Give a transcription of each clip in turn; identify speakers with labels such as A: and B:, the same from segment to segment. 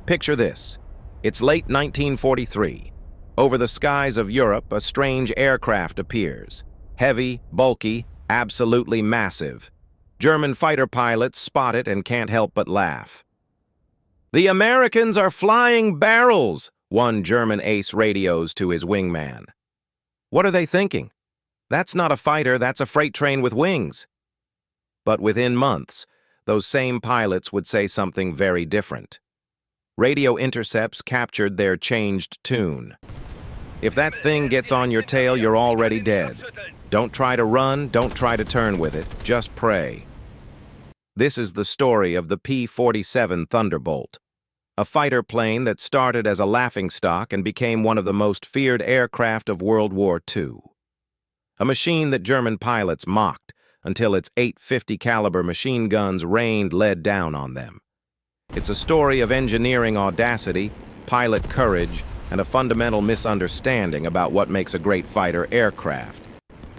A: Picture this. It's late 1943. Over the skies of Europe, a strange aircraft appears. Heavy, bulky, absolutely massive. German fighter pilots spot it and can't help but laugh. "The Americans are flying barrels," one German ace radios to his wingman. What are they thinking? That's not a fighter, that's a freight train with wings. But within months, those same pilots would say something very different. Radio intercepts captured their changed tune. "If that thing gets on your tail, you're already dead. Don't try to run, don't try to turn with it, just pray." This is the story of the P-47 Thunderbolt, a fighter plane that started as a laughingstock and became one of the most feared aircraft of World War II. A machine that German pilots mocked until its .850 caliber machine guns rained lead down on them. It's a story of engineering audacity, pilot courage, and a fundamental misunderstanding about what makes a great fighter aircraft.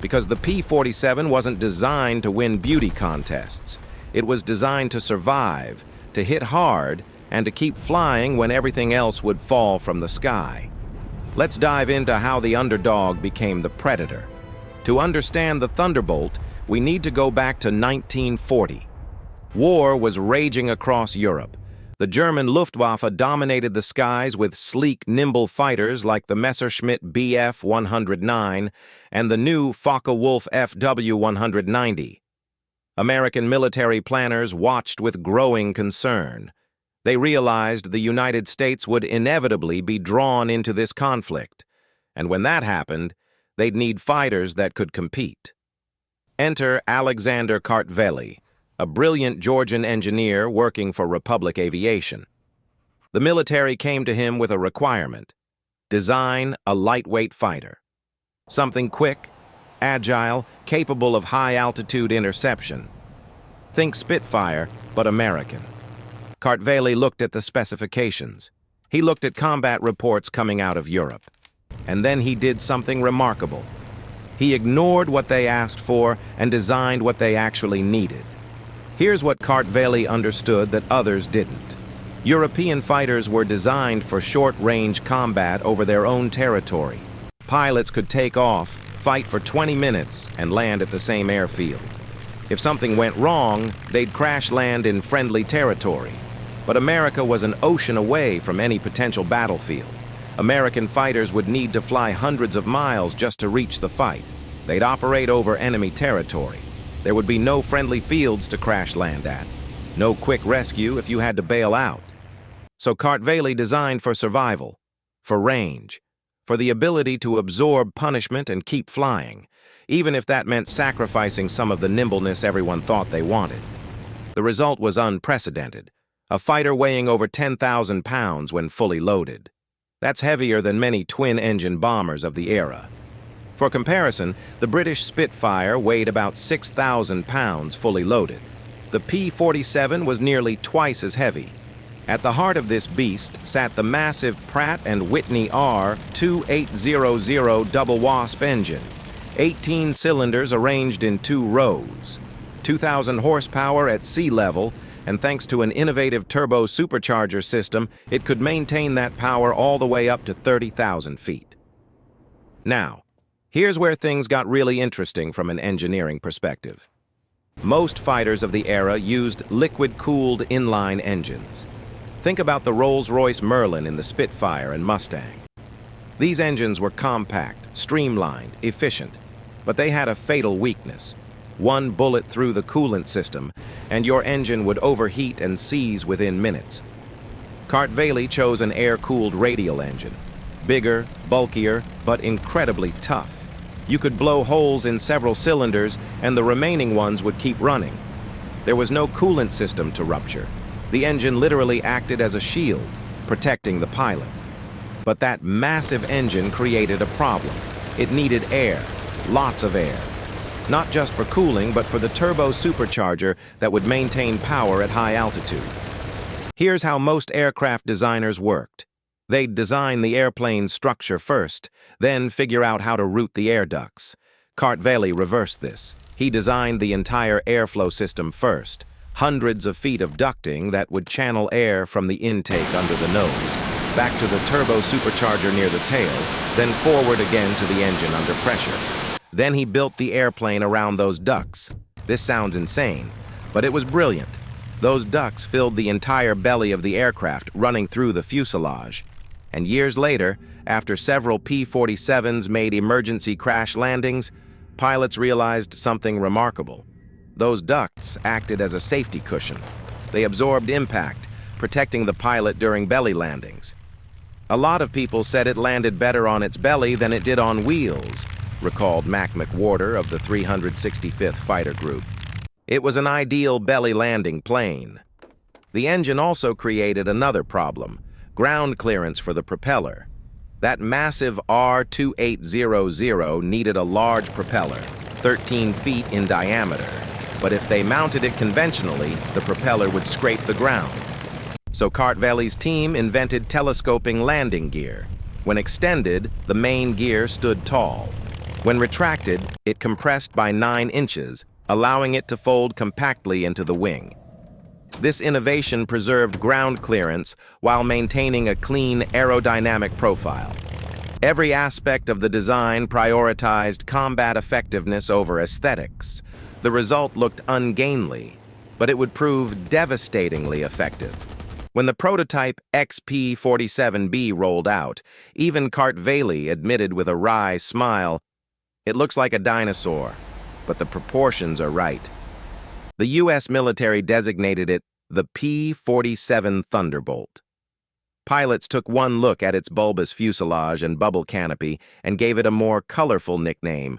A: Because the P-47 wasn't designed to win beauty contests. It was designed to survive, to hit hard, and to keep flying when everything else would fall from the sky. Let's dive into how the underdog became the predator. To understand the Thunderbolt, we need to go back to 1940. War was raging across Europe. The German Luftwaffe dominated the skies with sleek, nimble fighters like the Messerschmitt Bf 109 and the new Focke-Wulf FW 190. American military planners watched with growing concern. They realized the United States would inevitably be drawn into this conflict, and when that happened, they'd need fighters that could compete. Enter Alexander Kartveli, a brilliant Georgian engineer working for Republic Aviation. The military came to him with a requirement: design a lightweight fighter. Something quick, agile, capable of high-altitude interception. Think Spitfire, but American. Kartveli looked at the specifications. He looked at combat reports coming out of Europe. And then he did something remarkable. He ignored what they asked for and designed what they actually needed. Here's what Kartveli understood that others didn't. European fighters were designed for short-range combat over their own territory. Pilots could take off, fight for 20 minutes, and land at the same airfield. If something went wrong, they'd crash land in friendly territory. But America was an ocean away from any potential battlefield. American fighters would need to fly hundreds of miles just to reach the fight. They'd operate over enemy territory. There would be no friendly fields to crash land at. No quick rescue if you had to bail out. So Kartveli designed for survival, for range, for the ability to absorb punishment and keep flying, even if that meant sacrificing some of the nimbleness everyone thought they wanted. The result was unprecedented. A fighter weighing over 10,000 pounds when fully loaded. That's heavier than many twin-engine bombers of the era. For comparison, the British Spitfire weighed about 6,000 pounds fully loaded. The P-47 was nearly twice as heavy. At the heart of this beast sat the massive Pratt & Whitney R2800 double wasp engine, 18 cylinders arranged in 2 rows, 2,000 horsepower at sea level, and thanks to an innovative turbo supercharger system, it could maintain that power all the way up to 30,000 feet. Now, here's where things got really interesting from an engineering perspective. Most fighters of the era used liquid-cooled inline engines. Think about the Rolls-Royce Merlin in the Spitfire and Mustang. These engines were compact, streamlined, efficient, but they had a fatal weakness. One bullet through the coolant system, and your engine would overheat and seize within minutes. Kartveli chose an air-cooled radial engine. Bigger, bulkier, but incredibly tough. You could blow holes in several cylinders, and the remaining ones would keep running. There was no coolant system to rupture. The engine literally acted as a shield, protecting the pilot. But that massive engine created a problem. It needed air, lots of air. Not just for cooling, but for the turbo supercharger that would maintain power at high altitude. Here's how most aircraft designers worked. They'd design the airplane's structure first, then figure out how to route the air ducts. Kartveli reversed this. He designed the entire airflow system first. hundreds of feet of ducting that would channel air from the intake under the nose, back to the turbo supercharger near the tail, then forward again to the engine under pressure. Then he built the airplane around those ducts. This sounds insane, but it was brilliant. Those ducts filled the entire belly of the aircraft, running through the fuselage. And years later, after several P-47s made emergency crash landings, pilots realized something remarkable. Those ducts acted as a safety cushion. They absorbed impact, protecting the pilot during belly landings. A lot of people said it landed better on its belly than it did on wheels, recalled Mac McWhorter of the 365th Fighter Group. It was an ideal belly landing plane. The engine also created another problem: ground clearance for the propeller. That massive R2800 needed a large propeller, 13 feet in diameter, but if they mounted it conventionally, the propeller would scrape the ground. So Kartvelli's team invented telescoping landing gear. When extended, the main gear stood tall. When retracted, it compressed by 9 inches, allowing it to fold compactly into the wing. This innovation preserved ground clearance while maintaining a clean aerodynamic profile. Every aspect of the design prioritized combat effectiveness over aesthetics. The result looked ungainly, but it would prove devastatingly effective. When the prototype XP-47B rolled out, even Kartvelli admitted with a wry smile, "It looks like a dinosaur, but the proportions are right." The U.S. military designated it the P-47 Thunderbolt. Pilots took one look at its bulbous fuselage and bubble canopy and gave it a more colorful nickname,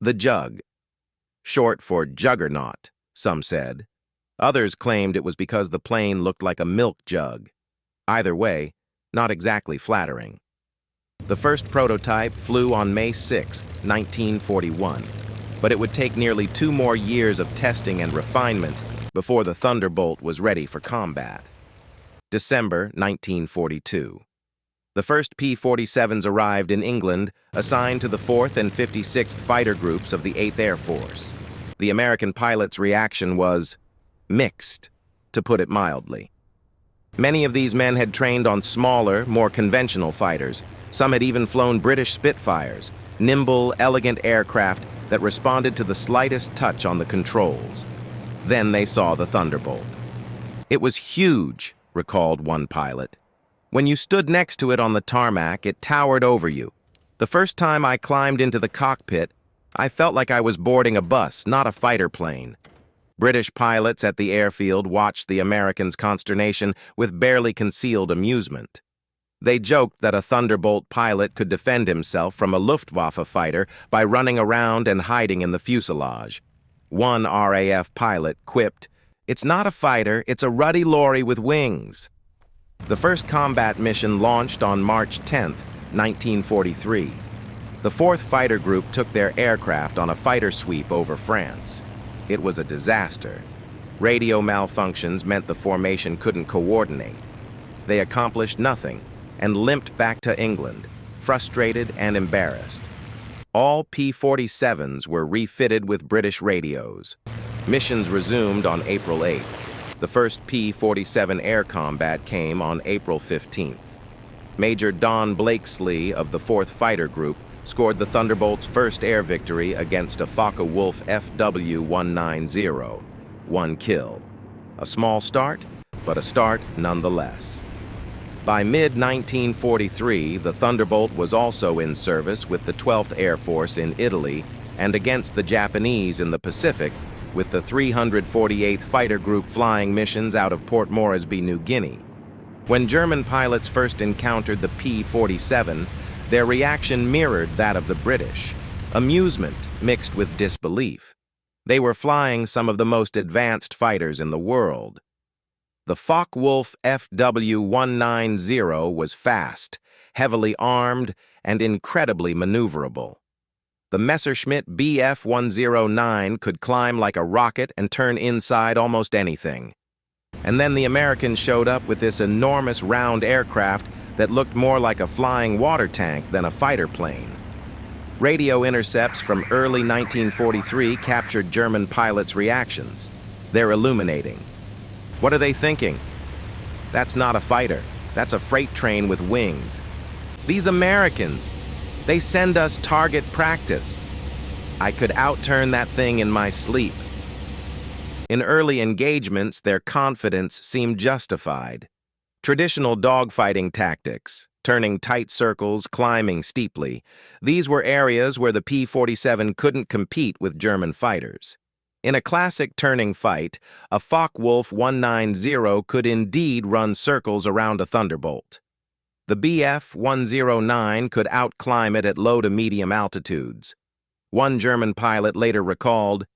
A: the Jug. Short for Juggernaut, some said. Others claimed it was because the plane looked like a milk jug. Either way, not exactly flattering. The first prototype flew on May 6, 1941, but it would take nearly 2 more years of testing and refinement before the Thunderbolt was ready for combat. December 1942. The first P-47s arrived in England, assigned to the 4th and 56th Fighter Groups of the 8th Air Force. The American pilots' reaction was mixed, to put it mildly. Many of these men had trained on smaller, more conventional fighters. Some had even flown British Spitfires, nimble, elegant aircraft that responded to the slightest touch on the controls. Then they saw the Thunderbolt. "It was huge," recalled one pilot. "When you stood next to it on the tarmac, it towered over you. The first time I climbed into the cockpit, I felt like I was boarding a bus, not a fighter plane." British pilots at the airfield watched the Americans' consternation with barely concealed amusement. They joked that a Thunderbolt pilot could defend himself from a Luftwaffe fighter by running around and hiding in the fuselage. One RAF pilot quipped, "It's not a fighter, it's a ruddy lorry with wings." The first combat mission launched on March 10, 1943. The 4th Fighter Group took their aircraft on a fighter sweep over France. It was a disaster. Radio malfunctions meant the formation couldn't coordinate. They accomplished nothing and limped back to England, frustrated and embarrassed. All P-47s were refitted with British radios. Missions resumed on April 8th. The first P-47 air combat came on April 15th. Major Don Blakesley of the 4th Fighter Group scored the Thunderbolt's first air victory against a Focke-Wulf FW-190, 1 kill. A small start, but a start nonetheless. By mid-1943, the Thunderbolt was also in service with the 12th Air Force in Italy and against the Japanese in the Pacific with the 348th Fighter Group flying missions out of Port Moresby, New Guinea. When German pilots first encountered the P-47, their reaction mirrored that of the British, amusement mixed with disbelief. They were flying some of the most advanced fighters in the world. The Focke-Wulf FW-190 was fast, heavily armed, and incredibly maneuverable. The Messerschmitt Bf-109 could climb like a rocket and turn inside almost anything. And then the Americans showed up with this enormous round aircraft that looked more like a flying water tank than a fighter plane. Radio intercepts from early 1943 captured German pilots' reactions. They're illuminating. What are they thinking? That's not a fighter. That's a freight train with wings. These Americans, they send us target practice. I could outturn that thing in my sleep. In early engagements, their confidence seemed justified. Traditional dogfighting tactics, turning tight circles, climbing steeply, these were areas where the P-47 couldn't compete with German fighters. In a classic turning fight, a Focke-Wulf 190 could indeed run circles around a Thunderbolt. The Bf-109 could outclimb it at low to medium altitudes. One German pilot later recalled,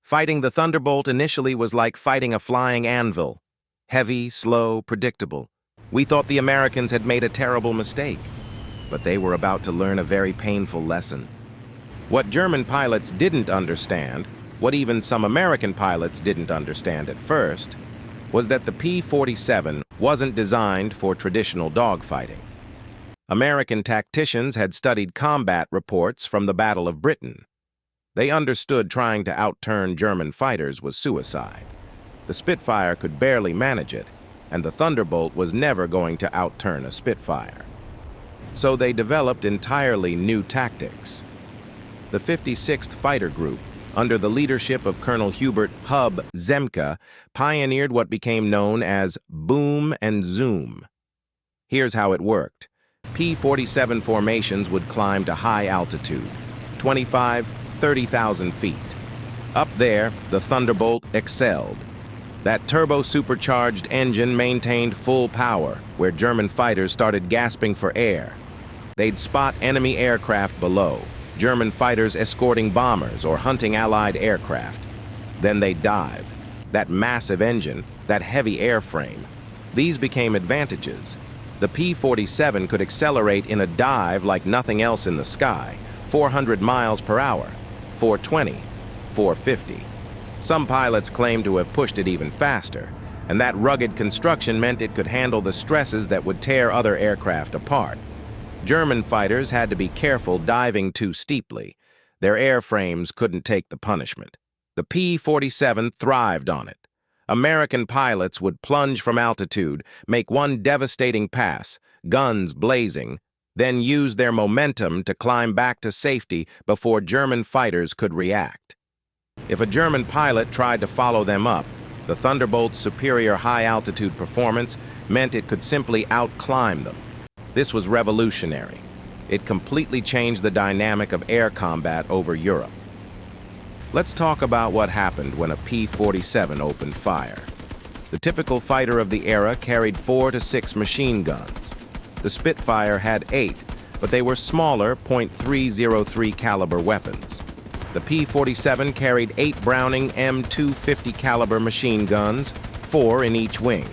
A: "Fighting the Thunderbolt initially was like fighting a flying anvil. Heavy, slow, predictable. We thought the Americans had made a terrible mistake, but they were about to learn a very painful lesson." What German pilots didn't understand, what even some American pilots didn't understand at first, was that the P-47 wasn't designed for traditional dogfighting. American tacticians had studied combat reports from the Battle of Britain. They understood trying to outturn German fighters was suicide. The Spitfire could barely manage it, and the Thunderbolt was never going to outturn a Spitfire. So they developed entirely new tactics. The 56th Fighter Group, under the leadership of Colonel Hubert "Hub" Zemke, pioneered what became known as boom and zoom. Here's how it worked. P-47 formations would climb to high altitude, 25,000–30,000 feet. Up there, the Thunderbolt excelled. That turbo-supercharged engine maintained full power, where German fighters started gasping for air. They'd spot enemy aircraft below, German fighters escorting bombers or hunting Allied aircraft. Then they'd dive. That massive engine, that heavy airframe, these became advantages. The P-47 could accelerate in a dive like nothing else in the sky, 400 miles per hour, 420, 450. Some pilots claimed to have pushed it even faster, and that rugged construction meant it could handle the stresses that would tear other aircraft apart. German fighters had to be careful diving too steeply. Their airframes couldn't take the punishment. The P-47 thrived on it. American pilots would plunge from altitude, make one devastating pass, guns blazing, then use their momentum to climb back to safety before German fighters could react. If a German pilot tried to follow them up, the Thunderbolt's superior high-altitude performance meant it could simply outclimb them. This was revolutionary. It completely changed the dynamic of air combat over Europe. Let's talk about what happened when a P-47 opened fire. The typical fighter of the era carried 4 to 6 machine guns. The Spitfire had 8, but they were smaller .303 caliber weapons. The P-47 carried 8 Browning M250 caliber machine guns, 4 in each wing.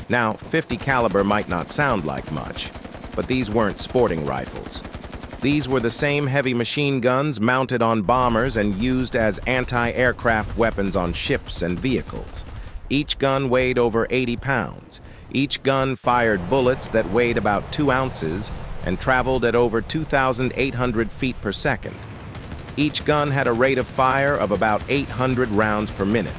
A: Now, 50 caliber might not sound like much, but these weren't sporting rifles. These were the same heavy machine guns mounted on bombers and used as anti-aircraft weapons on ships and vehicles. Each gun weighed over 80 pounds. Each gun fired bullets that weighed about 2 ounces and traveled at over 2,800 feet per second. Each gun had a rate of fire of about 800 rounds per minute.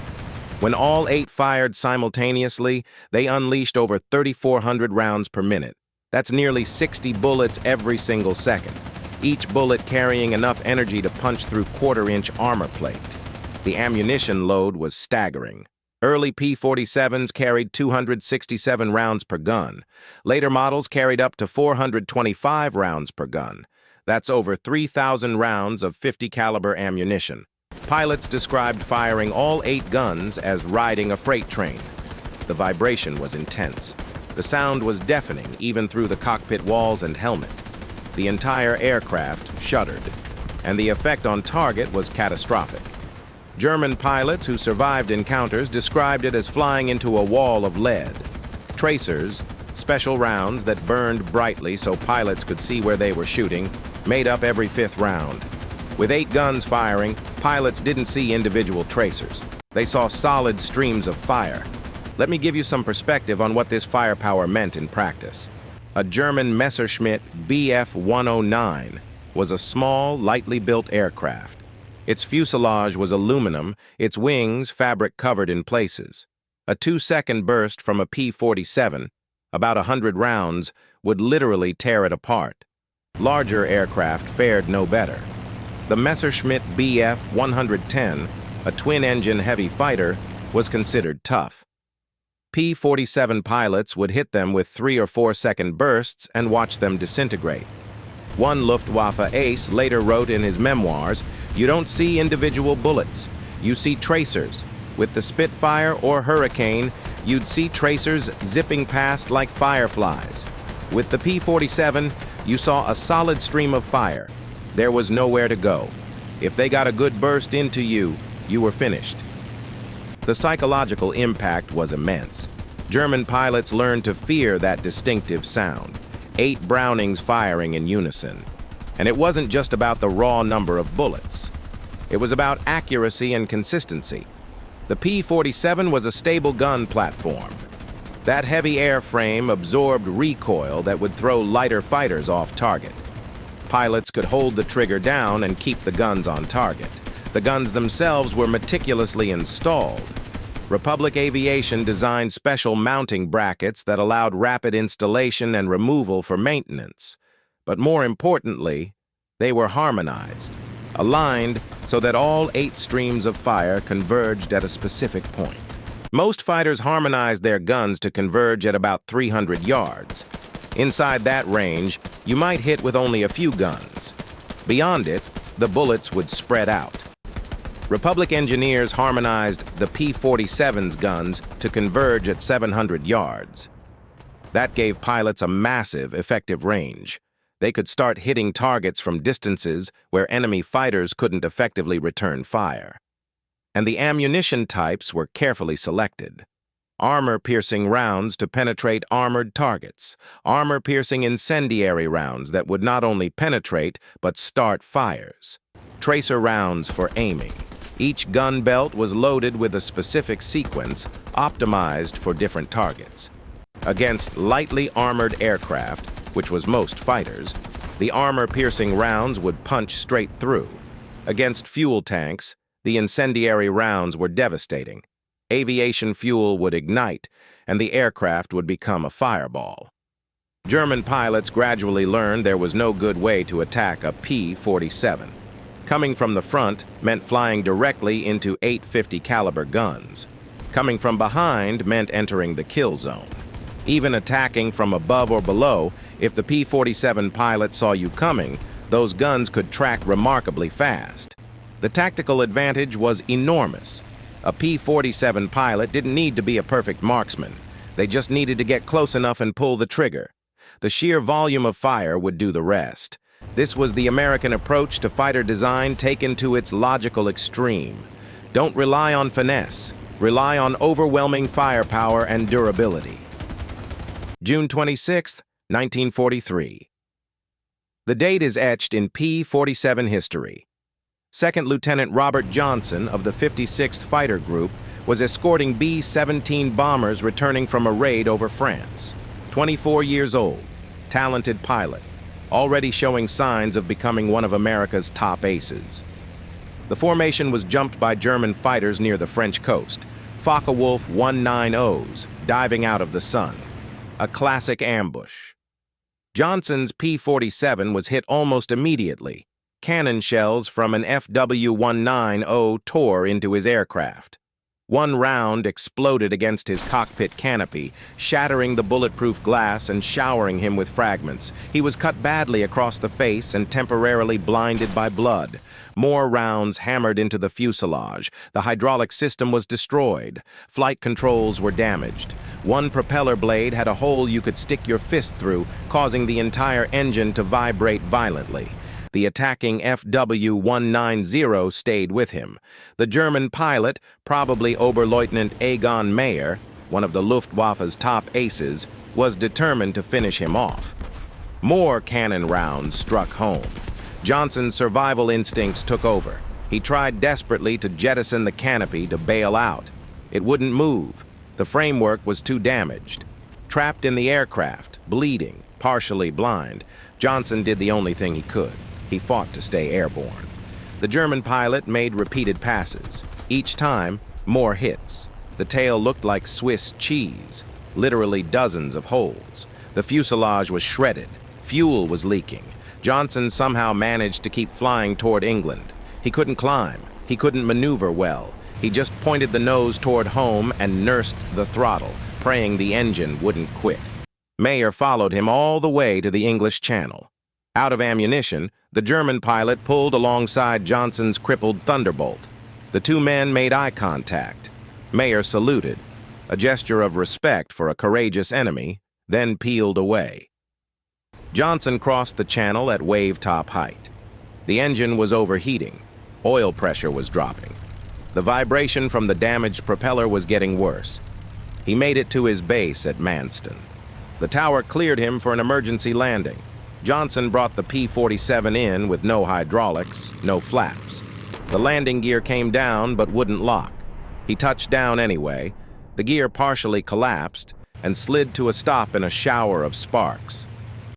A: When all 8 fired simultaneously, they unleashed over 3,400 rounds per minute. That's nearly 60 bullets every single second, each bullet carrying enough energy to punch through quarter-inch armor plate. The ammunition load was staggering. Early P-47s carried 267 rounds per gun. Later models carried up to 425 rounds per gun. That's over 3,000 rounds of 50 caliber ammunition. Pilots described firing all 8 guns as riding a freight train. The vibration was intense. The sound was deafening even through the cockpit walls and helmet. The entire aircraft shuddered, and the effect on target was catastrophic. German pilots who survived encounters described it as flying into a wall of lead. Tracers, special rounds that burned brightly so pilots could see where they were shooting, made up every 5th round. With 8 guns firing, pilots didn't see individual tracers. They saw solid streams of fire. Let me give you some perspective on what this firepower meant in practice. A German Messerschmitt Bf-109 was a small, lightly built aircraft. Its fuselage was aluminum, its wings fabric covered in places. A 2-second burst from a P-47, about 100 rounds, would literally tear it apart. Larger aircraft fared no better. The Messerschmitt Bf 110, a twin-engine heavy fighter, was considered tough. P-47 pilots would hit them with 3 or 4-second bursts and watch them disintegrate. One Luftwaffe ace later wrote in his memoirs, "You don't see individual bullets. You see tracers. With the Spitfire or Hurricane, you'd see tracers zipping past like fireflies. With the P-47, you saw a solid stream of fire. There was nowhere to go. If they got a good burst into you, you were finished." The psychological impact was immense. German pilots learned to fear that distinctive sound, 8 Brownings firing in unison. And it wasn't just about the raw number of bullets. It was about accuracy and consistency. The P-47 was a stable gun platform. That heavy airframe absorbed recoil that would throw lighter fighters off target. Pilots could hold the trigger down and keep the guns on target. The guns themselves were meticulously installed. Republic Aviation designed special mounting brackets that allowed rapid installation and removal for maintenance. But more importantly, they were harmonized, aligned so that all 8 streams of fire converged at a specific point. Most fighters harmonized their guns to converge at about 300 yards. Inside that range, you might hit with only a few guns. Beyond it, the bullets would spread out. Republic engineers harmonized the P-47's guns to converge at 700 yards. That gave pilots a massive, effective range. They could start hitting targets from distances where enemy fighters couldn't effectively return fire. And the ammunition types were carefully selected. Armor-piercing rounds to penetrate armored targets. Armor-piercing incendiary rounds that would not only penetrate, but start fires. Tracer rounds for aiming. Each gun belt was loaded with a specific sequence, optimized for different targets. Against lightly armored aircraft, which was most fighters, the armor-piercing rounds would punch straight through. Against fuel tanks, the incendiary rounds were devastating. Aviation fuel would ignite, and the aircraft would become a fireball. German pilots gradually learned there was no good way to attack a P-47. Coming from the front meant flying directly into 850 caliber guns. Coming from behind meant entering the kill zone. Even attacking from above or below, if the P-47 pilot saw you coming, those guns could track remarkably fast. The tactical advantage was enormous. A P-47 pilot didn't need to be a perfect marksman. They just needed to get close enough and pull the trigger. The sheer volume of fire would do the rest. This was the American approach to fighter design taken to its logical extreme. Don't rely on finesse. Rely on overwhelming firepower and durability. June 26, 1943. The date is etched in P-47 history. Second Lieutenant Robert Johnson of the 56th Fighter Group was escorting B-17 bombers returning from a raid over France. 24 years old, talented pilot, already showing signs of becoming one of America's top aces. The formation was jumped by German fighters near the French coast, Focke-Wulf 190s, diving out of the sun. A classic ambush. Johnson's P-47 was hit almost immediately. Cannon shells from an FW-190 tore into his aircraft. One round exploded against his cockpit canopy, shattering the bulletproof glass and showering him with fragments. He was cut badly across the face and temporarily blinded by blood. More rounds hammered into the fuselage. The hydraulic system was destroyed. Flight controls were damaged. One propeller blade had a hole you could stick your fist through, causing the entire engine to vibrate violently. The attacking FW-190 stayed with him. The German pilot, probably Oberleutnant Egon Mayer, one of the Luftwaffe's top aces, was determined to finish him off. More cannon rounds struck home. Johnson's survival instincts took over. He tried desperately to jettison the canopy to bail out. It wouldn't move. The framework was too damaged. Trapped in the aircraft, bleeding, partially blind, Johnson did the only thing he could. He fought to stay airborne. The German pilot made repeated passes. Each time, more hits. The tail looked like Swiss cheese, literally dozens of holes. The fuselage was shredded. Fuel was leaking. Johnson somehow managed to keep flying toward England. He couldn't climb. He couldn't maneuver well. He just pointed the nose toward home and nursed the throttle, praying the engine wouldn't quit. Mayer followed him all the way to the English Channel. Out of ammunition, the German pilot pulled alongside Johnson's crippled Thunderbolt. The two men made eye contact. Mayer saluted, a gesture of respect for a courageous enemy, then peeled away. Johnson crossed the channel at wave-top height. The engine was overheating. Oil pressure was dropping. The vibration from the damaged propeller was getting worse. He made it to his base at Manston. The tower cleared him for an emergency landing. Johnson brought the P-47 in with no hydraulics, no flaps. The landing gear came down but wouldn't lock. He touched down anyway. The gear partially collapsed and slid to a stop in a shower of sparks.